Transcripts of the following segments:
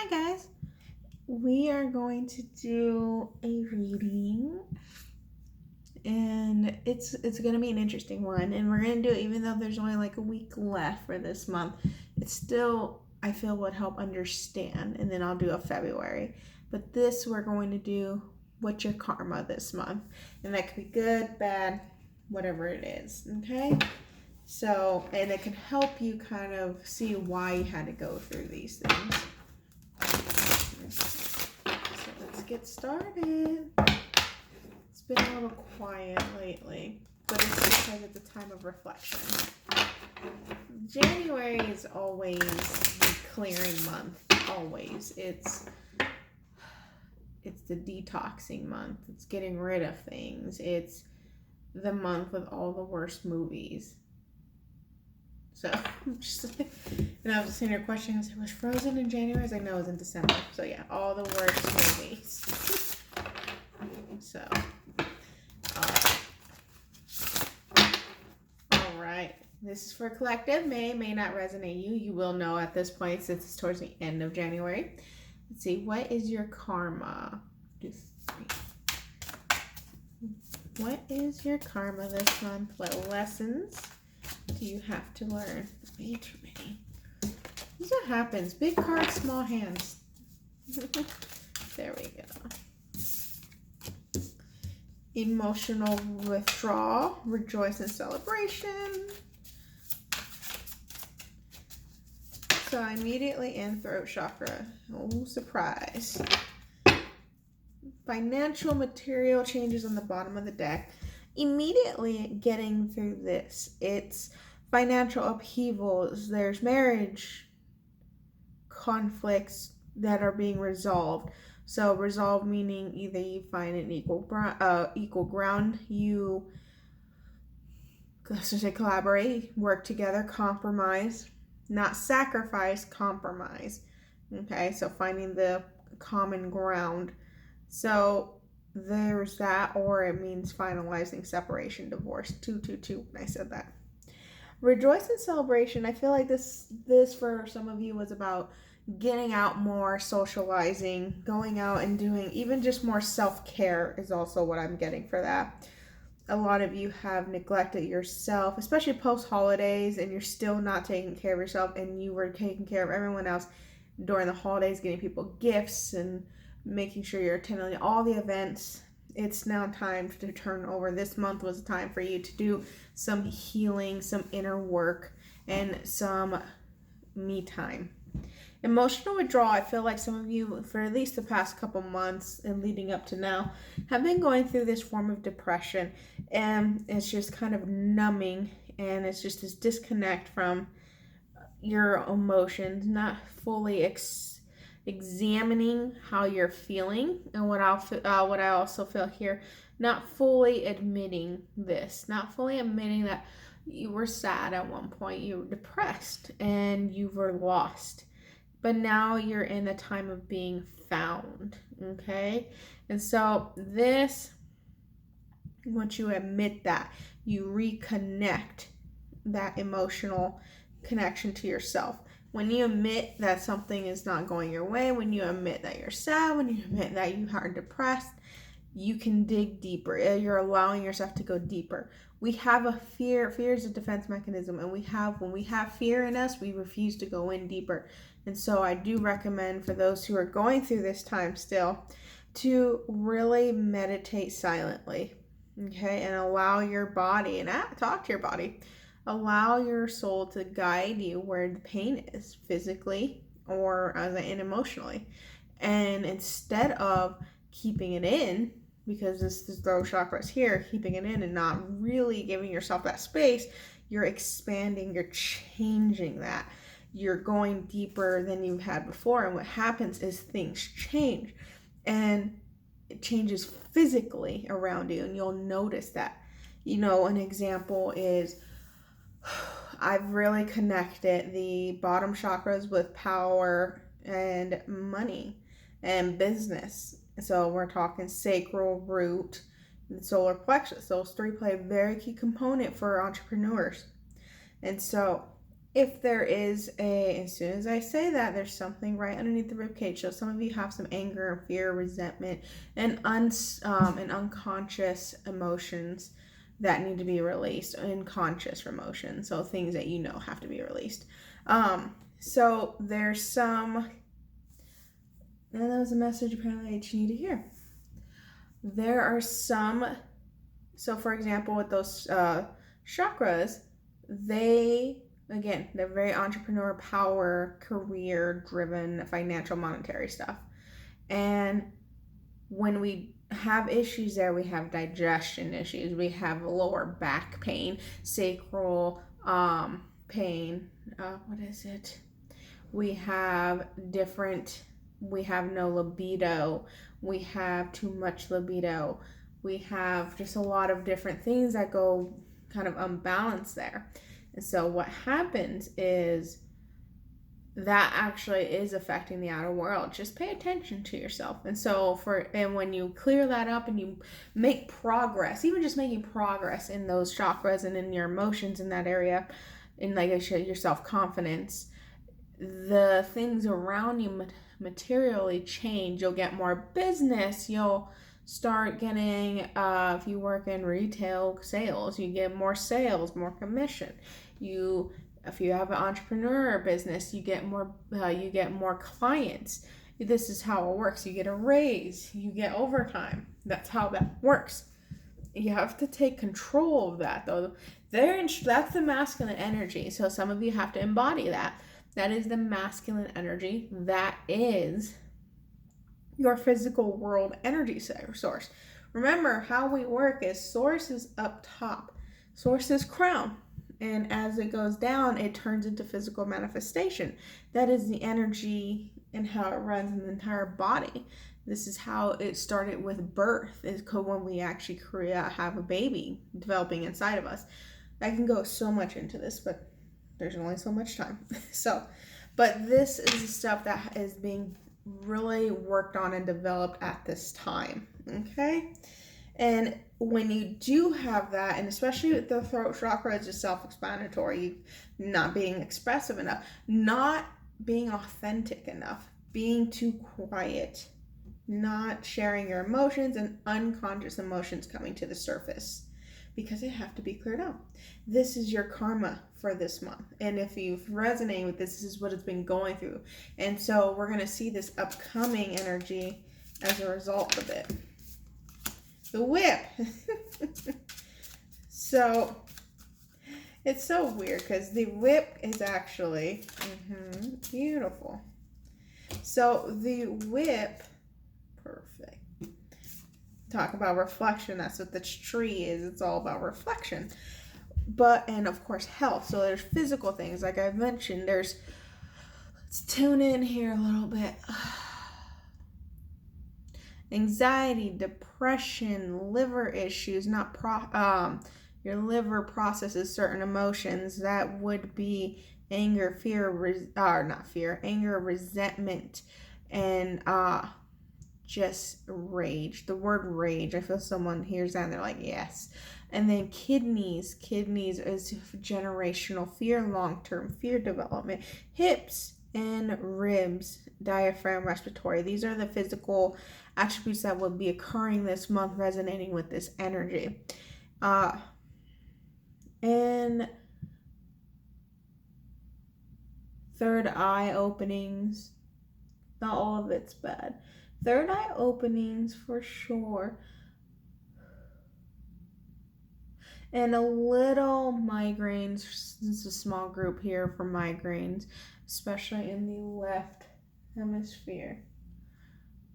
Hi guys. We are going to do a reading and it's going to be an interesting one, and we're going to do it even though there's only like a week left for this month. It's still, I feel, would help understand, and then I'll do a February. But this, we're going to do what's your karma this month, and that could be good, bad, whatever it is. Okay, so, and it can help you kind of see why you had to go through these things. So let's get started. It's been a little quiet lately, but it's because it's a time of reflection. January is always the clearing month. Always. It's the detoxing month. It's getting rid of things. It's the month with all the worst movies. So, and I was just seeing your question. I was like, was Frozen in January? I was like, no, it was in December. So yeah, all the worst movies. So, all right. This is for collective. May not resonate you. You will know at this point since it's towards the end of January. Let's see. What is your karma? What is your karma this month? What lessons do you have to learn? Way too many. This is what happens. Big cards, small hands. There we go. Emotional withdrawal, rejoice and celebration. So immediately in throat chakra. Oh, surprise. Financial material changes on the bottom of the deck. Immediately getting through this. It's financial upheavals. There's marriage conflicts that are being resolved. So resolve meaning either you find an equal ground, you, let's just say, collaborate, work together, compromise, not sacrifice, compromise. Okay, so finding the common ground. So there's that, or it means finalizing separation, divorce. 222 when I said that. Rejoice and celebration. I feel like this for some of you was about getting out more, socializing, going out and doing even just more self-care is also what I'm getting for that. A lot of you have neglected yourself, especially post-holidays, and you're still not taking care of yourself, and you were taking care of everyone else during the holidays, getting people gifts and making sure you're attending all the events. It's now time to turn over. This month was a time for you to do some healing, some inner work, and some me time. Emotional withdrawal. I feel like some of you, for at least the past couple months and leading up to now, have been going through this form of depression, and it's just kind of numbing, and it's just this disconnect from your emotions, not fully examining how you're feeling. And what I also feel here, not fully admitting this, not fully admitting that you were sad at one point, you were depressed, and you were lost. But now you're in the time of being found, okay? And so this, once you admit that, you reconnect that emotional connection to yourself. When you admit that something is not going your way, when you admit that you're sad, when you admit that you are depressed, you can dig deeper. You're allowing yourself to go deeper. We have a fear. Fear is a defense mechanism, and when we have fear in us, we refuse to go in deeper. And so I do recommend for those who are going through this time still to really meditate silently, okay, and allow your body, and talk to your body. Allow your soul to guide you where the pain is, physically or and emotionally. And instead of keeping it in, because this throat chakra is here, keeping it in and not really giving yourself that space, you're expanding, you're changing that. You're going deeper than you've had before. And what happens is things change, and it changes physically around you, and you'll notice that. An example is, I've really connected the bottom chakras with power and money and business. So we're talking sacral, root, and solar plexus. Those three play a very key component for entrepreneurs. And so if there is as soon as I say that, there's something right underneath the ribcage. So some of you have some anger, fear, resentment, and unconscious emotions that need to be released, unconscious emotions. So things that you know have to be released. So there's some, and that was a message apparently that you need to hear. There are some, so for example, with those chakras, they're very entrepreneur, power, career driven, financial, monetary stuff. And when we have issues there, we have digestion issues, we have lower back pain, sacral pain, what is it? We have no libido, we have too much libido, we have just a lot of different things that go kind of unbalanced there. And so what happens is that actually is affecting the outer world. Just pay attention to yourself. And when you clear that up and you make progress, even just making progress in those chakras and in your emotions in that area, in like I said, your self-confidence, the things around you materially change. You'll get more business. You'll start getting, if you work in retail sales, you get more sales, more commission. If you have an entrepreneur business, you get more clients. This is how it works. You get a raise, you get overtime. That's how that works. You have to take control of that, though. That's the masculine energy. So some of you have to embody that. That is the masculine energy. That is your physical world energy source. Remember, how we work is source is up top. Source is crown. And as it goes down, it turns into physical manifestation. That is the energy and how it runs in the entire body. This is how it started with birth, is when we actually have a baby developing inside of us. I can go so much into this, but there's only so much time. But this is the stuff that is being really worked on and developed at this time, okay? And when you do have that, and especially with the throat chakra, it's just self-explanatory, not being expressive enough, not being authentic enough, being too quiet, not sharing your emotions, and unconscious emotions coming to the surface because they have to be cleared out. This is your karma for this month. And if you've resonated with this is what it's been going through. And so we're going to see this upcoming energy as a result of it. The whip. So it's so weird because the whip is actually beautiful. So the whip, perfect. Talk about reflection. That's what this tree is. It's all about reflection. And of course health. So there's physical things like I've mentioned. Let's tune in here a little bit. Anxiety, depression, liver issues, your liver processes certain emotions. That would be anger, anger, resentment, and just rage. The word rage, I feel someone hears that and they're like, yes. And then kidneys is generational fear, long-term fear development. Hips and ribs, diaphragm, respiratory. These are the physical attributes that will be occurring this month, resonating with this energy. And third eye openings. Not all of it's bad. Third eye openings for sure. And a little migraines. This is a small group here for migraines, especially in the left hemisphere,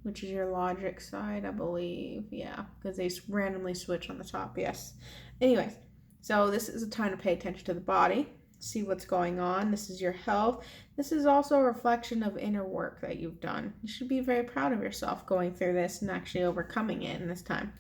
which is your logic side, I believe. Yeah, because they randomly switch on the top. Yes. Anyways, so this is a time to pay attention to the body, see what's going on. This is your health. This is also a reflection of inner work that you've done. You should be very proud of yourself going through this and actually overcoming it in this time.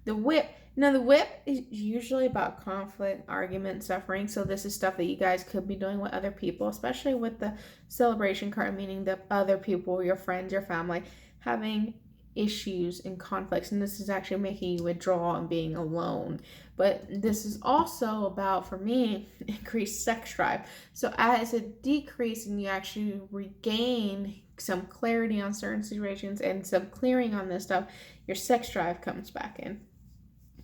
The whip. Now, the whip is usually about conflict, argument, suffering. So this is stuff that you guys could be doing with other people, especially with the celebration card, meaning the other people, your friends, your family, having issues and conflicts, and this is actually making you withdraw and being alone. But this is also about, for me, increased sex drive. So as it decreases and you actually regain some clarity on certain situations and some clearing on this stuff, your sex drive comes back in.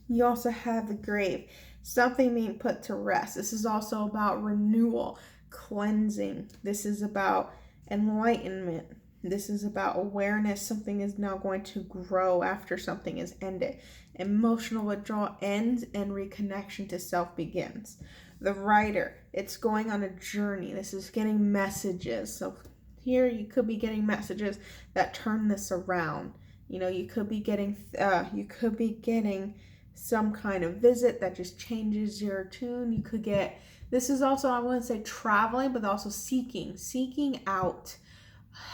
You also have the grave, something being put to rest. This is also about renewal, cleansing. This is about enlightenment. This is about awareness. Something is now going to grow after something is ended. Emotional withdrawal ends and reconnection to self begins. The writer, it's going on a journey. This is getting messages. So here you could be getting messages that turn this around. You could be getting some kind of visit that just changes your tune. You could get, this is also, I wouldn't say traveling, but also seeking out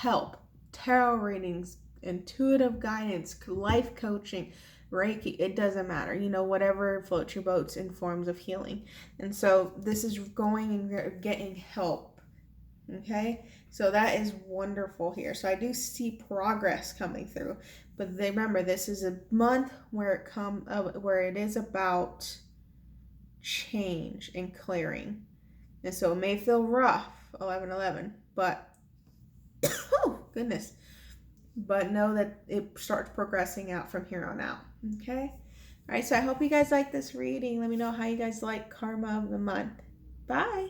help, tarot readings, intuitive guidance, life coaching, Reiki, it doesn't matter, whatever floats your boats in forms of healing. And so this is going and getting help. Okay, so that is wonderful here. So I do see progress coming through, but remember, this is a month where it is about change and clearing. And so it may feel rough, 11/11, but oh goodness, but know that it starts progressing out from here on out. Okay, all right, so I hope you guys like this reading. Let me know how you guys like karma of the month. Bye.